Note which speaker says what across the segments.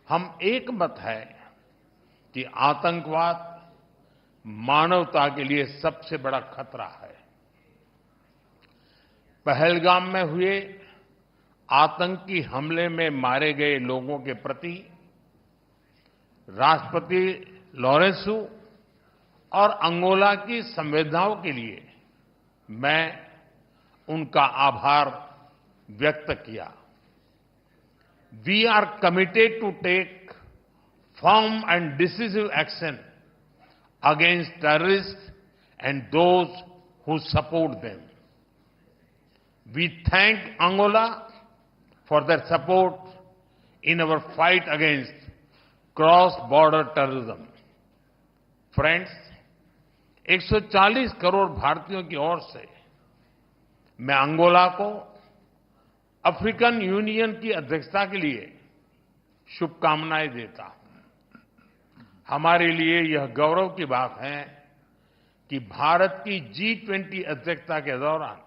Speaker 1: हम एक मत है कि आतंकवाद मानवता के लिए सबसे बड़ा खतरा है। पहलगाम में हुए आतंकी हमले में मारे गए लोगों के प्रति राष्ट्रपति लॉरेंसो और अंगोला की संवेदनाओं के लिए मैं उनका आभार व्यक्त किया। We are committed to take firm and decisive action against terrorist and those who support them. We thank Angola for their support in our fight against cross-border terrorism. Friends, 140 crore भारतीयों की ओर से मैं अंगोला को अफ्रीकन यूनियन की अध्यक्षता के लिए शुभकामनाएं देता हूं। हमारे लिए यह गौरव की बात है कि भारत की G20 अध्यक्षता के दौरान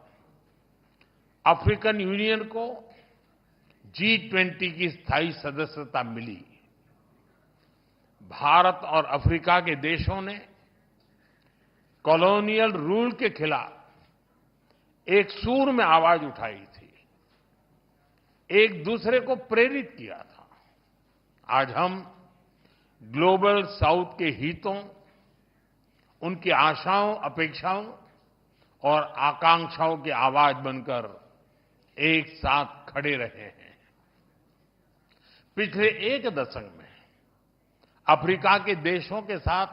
Speaker 1: अफ्रीकन यूनियन को G20 की स्थायी सदस्यता मिली। भारत और अफ्रीका के देशों ने कॉलोनियल रूल के खिलाफ एक सूर में आवाज उठाई थी, एक दूसरे को प्रेरित किया था। आज हम ग्लोबल साउथ के हितों, उनकी आशाओं, अपेक्षाओं और आकांक्षाओं की आवाज बनकर एक साथ खड़े रहे हैं। पिछले एक दशक में अफ्रीका के देशों के साथ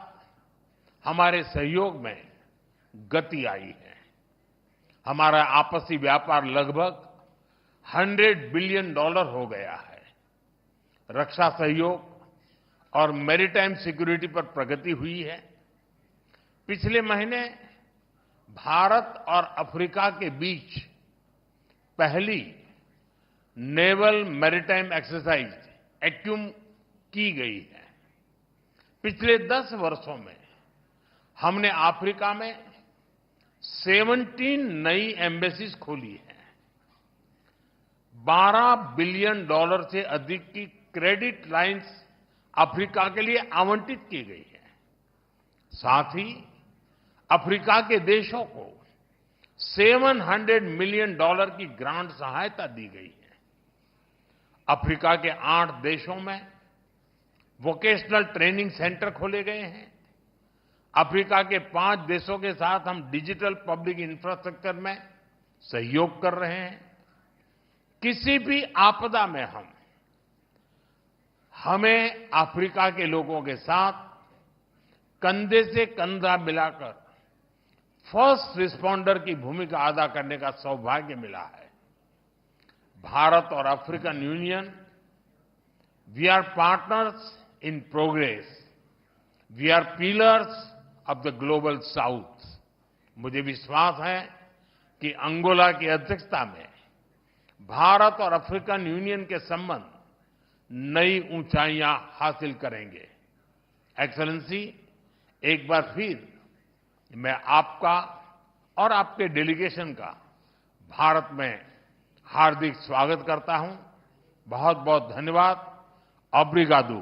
Speaker 1: हमारे सहयोग में गति आई है। हमारा आपसी व्यापार लगभग $100 बिलियन हो गया है। रक्षा सहयोग और मैरीटाइम सिक्योरिटी पर प्रगति हुई है। पिछले महीने भारत और अफ्रीका के बीच पहली नेवल मैरीटाइम एक्सरसाइज एक्यूम की गई है। पिछले 10 वर्षों में हमने अफ्रीका में 17 नई एम्बेसीज खोली है। $12 बिलियन से अधिक की क्रेडिट लाइंस अफ्रीका के लिए आवंटित की गई है। साथ ही अफ्रीका के देशों को $700 मिलियन की ग्रांट सहायता दी गई है। अफ्रीका के 8 देशों में वोकेशनल ट्रेनिंग सेंटर खोले गए हैं। अफ्रीका के 5 देशों के साथ हम डिजिटल पब्लिक इंफ्रास्ट्रक्चर में सहयोग कर रहे हैं। किसी भी आपदा में हमें अफ्रीका के लोगों के साथ कंधे से कंधा मिलाकर फर्स्ट रिस्पॉन्डर की भूमिका अदा करने का सौभाग्य मिला है। भारत और African Union, we are partners in progress, we are pillars of the global south. मुझे विश्वास है कि अंगोला की अध्यक्षता में भारत और अफ्रीकन यूनियन के संबंध नई ऊंचाइयां हासिल करेंगे। एक्सेलेंसी, एक बार फिर मैं आपका और आपके डेलीगेशन का भारत में हार्दिक स्वागत करता हूं। बहुत बहुत धन्यवाद। ऑब्रिगादो।